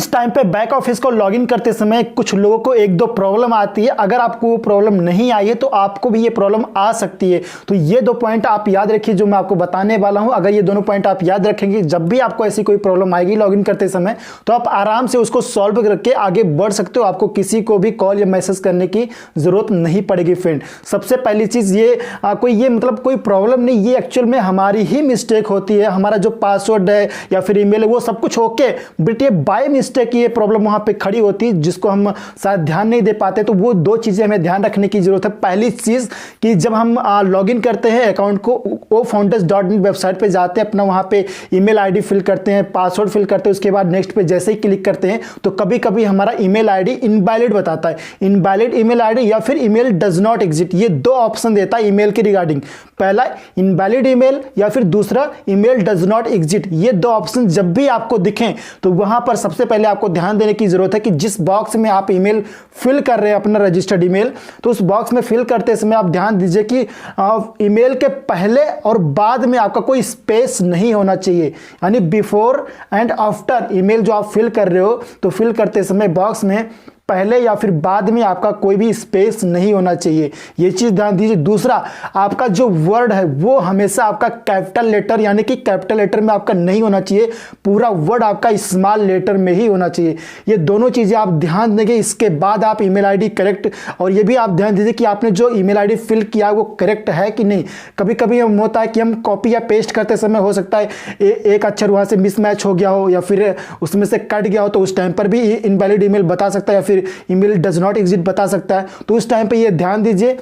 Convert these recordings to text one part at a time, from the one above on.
इस टाइम पे back office को लॉगिन करते समय कुछ लोगों को एक दो प्रॉब्लम आती है। अगर आपको वो प्रॉब्लम नहीं आई है तो आपको भी ये प्रॉब्लम आ सकती है। तो ये दो पॉइंट आप याद रखिए जो मैं आपको बताने वाला हूं। अगर ये दोनों पॉइंट आप याद रखेंगे, जब भी आपको ऐसी कोई प्रॉब्लम आएगी लॉगिन करते समय, तो आप आराम से उसको सॉल्व करके आगे बढ़ सकते हो। आपको किसी को भी कॉल या मैसेज करने की जरूरत नहीं पड़ेगी फ्रेंड। सबसे पहली चीज ये कोई प्रॉब्लम नहीं, ये एक्चुअल में हमारी ही मिस्टेक होती है। हमारा जो पासवर्ड है या फिर ईमेल है वो सब कुछ ओके, बट ये बाय मिस्टेक ये प्रॉब्लम वहां पे खड़ी होती है जिसको हम शायद ध्यान नहीं दे पाते। तो वो दो चीजें हमें ध्यान रखने की जरूरत है। पहली चीज कि जब हम लॉगिन करते हैं अकाउंट को, वो founders.in वेबसाइट पे जाते हैं, अपना वहां पे ईमेल आईडी फिल करते हैं, पासवर्ड फिल करते हैं, उसके बाद नेक्स्ट पे जैसे ही क्लिक करते हैं तो कभी कभी हमारा ईमेल आईडी इनवैलिड बताता है। इनवैलिड ईमेल आईडी या फिर ईमेल डज नॉट एग्जिस्ट, ये दो ऑप्शन देता है ईमेल के रिगार्डिंग। पहला इनवैलिड ईमेल या फिर दूसरा ईमेल डज नॉट एग्जिस्ट। ये दो ऑप्शन जब भी आपको दिखें तो वहां पर सबसे पहले आपको ध्यान देने की जरूरत है कि जिस बॉक्स में आप ईमेल फिल कर रहे हैं अपना रजिस्टर्ड ईमेल, तो उस बॉक्स में फिल करते समय आप ध्यान दीजिए कि ईमेल के पहले और बाद में आपका कोई स्पेस नहीं होना चाहिए। यानी बिफोर एंड आफ्टर ईमेल जो आप फिल कर रहे हो, तो फिल करते समय बॉक्स में पहले या फिर बाद में आपका कोई भी स्पेस नहीं होना चाहिए, ये चीज ध्यान दीजिए। दूसरा, आपका जो वर्ड है वो हमेशा आपका कैपिटल लेटर यानी कि कैपिटल लेटर में आपका नहीं होना चाहिए, पूरा वर्ड आपका स्मॉल लेटर में ही होना चाहिए। ये दोनों चीजें आप ध्यान देंगे, इसके बाद आप ईमेल आईडी करेक्ट, और ये भी आप ध्यान दीजिए कि आपने जो ईमेल आईडी फिल किया वो करेक्ट है कि नहीं। कभी कभी हम होता है कि हम कॉपी या पेस्ट करते समय हो सकता है एक अक्षर वहां से मिसमैच हो गया हो या फिर उसमें से कट गया हो, तो उस टाइम पर भी इनवैलिड ईमेल बता सकता है या फिर ईमेल डज नॉट एग्जिस्ट बता सकता है। तो उस टाइम पे ये ध्यान दीजिए,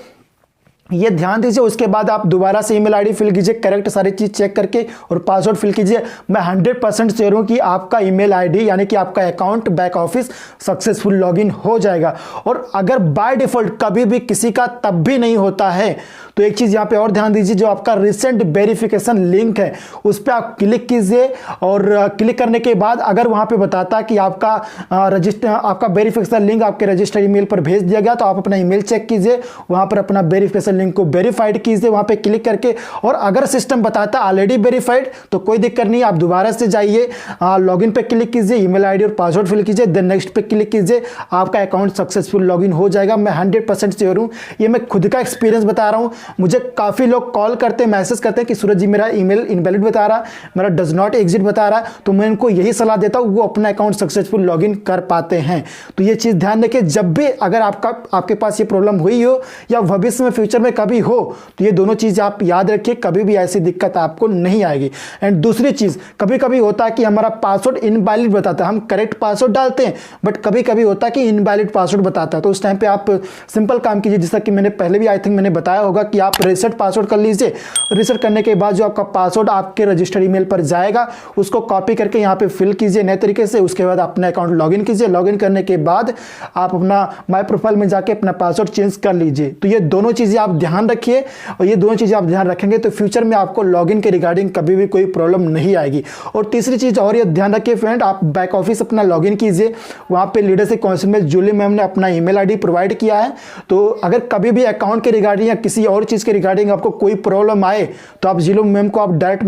उसके बाद आप दोबारा से ईमेल आईडी फिल कीजिए, करेक्ट सारी चीज चेक करके, और पासवर्ड फिल कीजिए। मैं 100% श्योर हूं कि आपका ईमेल आईडी यानी कि आपका account back office successful login हो जाएगा। और अगर बाय डिफॉल्ट कभी भी किसी का तब भी नहीं होता है तो एक चीज यहां पे और ध्यान दीजिए, जो आपका रिसेंट वेरिफिकेशन लिंक है उस पर आप क्लिक कीजिए, और क्लिक करने के बाद अगर वहां पे बताता कि आपका वेरिफिकेशन लिंक आपके रजिस्टर्ड ईमेल पर भेज दिया गया, तो आप अपना ईमेल चेक कीजिए, वहां पर अपना वेरिफिकेशन लिंक को वेरीफाइड कीजिए वहां पे क्लिक करके। और अगर सिस्टम बताता ऑलरेडी वेरीफाइड तो कोई दिक्कत नहीं, आप दोबारा से जाइए, लॉगिन पे क्लिक कीजिए, ईमेल आईडी और पासवर्ड फिल कीजिए, देन नेक्स्ट पे क्लिक कीजिए, आपका अकाउंट सक्सेसफुल लॉगिन हो जाएगा। मैं 100% श्योर हूं, ये मैं खुद का एक्सपीरियंस बता रहा हूं। मुझे काफी लोग कॉल करते हैं, मैसेज करते हैं कि सूरज जी मेरा ईमेल इनवैलिड बता रहा, मेरा डज नॉट एग्जिट बता रहा, तो मैं इनको यही सलाह देता हूं वो अपना अकाउंट सक्सेसफुल लॉगिन कर पाते हैं। तो ये चीज ध्यान रखिए, जब भी अगर आपके पास ये प्रॉब्लम हुई हो या भविष्य में फ्यूचर में कभी हो, तो ये दोनों चीजें आप याद रखिए, कभी भी ऐसी दिक्कत आपको नहीं आएगी। एंड दूसरी चीज, कभी कभी होता है कि हमारा पासवर्ड इनवैलिड बताता है, हम करेक्ट पासवर्ड डालते हैं बट कभी कभी होता है कि इनवैलिड पासवर्ड बताता है। तो उस टाइम पे आप सिंपल काम कीजिए, जैसा कि मैंने पहले भी आई थिंक मैंने बताया होगा कि आप रीसेट पासवर्ड कर लीजिए। रीसेट करने के बाद जो आपका पासवर्ड आपके रजिस्टर्ड ईमेल पर जाएगा उसको कॉपी करके यहाँ पे फिल कीजिए नए तरीके से, उसके बाद अपना अकाउंट लॉगिन कीजिए। लॉगिन करने के बाद आप अपना माय प्रोफाइल में जाके अपना पासवर्ड चेंज कर लीजिए। तो ये दोनों चीजें आप ध्यान रखिए, और ये दोनों चीजें आप ध्यान रखेंगे तो फ्यूचर में आपको लॉगिन के रिगार्डिंग कभी भी कोई प्रॉब्लम नहीं आएगी। और तीसरी चीज और ये ध्यान रखिए फ्रेंड, आप बैक ऑफिस अपना लॉगिन कीजिए, वहां पे लीडरशिप काउंसिल में जूली मैम ने अपना ईमेल आईडी प्रोवाइड किया है। तो अगर कभी भी अकाउंट के रिगार्डिंग या किसी और चीज के रिगार्डिंग आपको कोई प्रॉब्लम आए तो आप जूली मैम को आप डायरेक्ट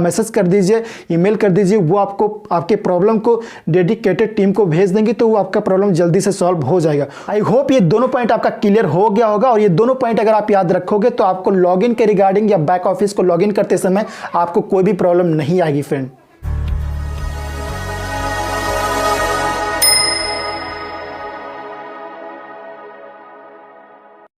मैसेज कर दीजिए, ईमेल कर दीजिए, वो आपको आपके प्रॉब्लम को डेडिकेटेड टीम को भेज देंगे, तो वो आपका प्रॉब्लम जल्दी से सॉल्व हो जाएगा। आई होप ये दोनों पॉइंट आपका क्लियर हो गया होगा, और ये दोनों पॉइंट अगर आप याद रखोगे तो आपको लॉगिन के रिगार्डिंग या बैक ऑफिस को लॉगिन करते समय आपको कोई भी प्रॉब्लम नहीं आएगी फ्रेंड।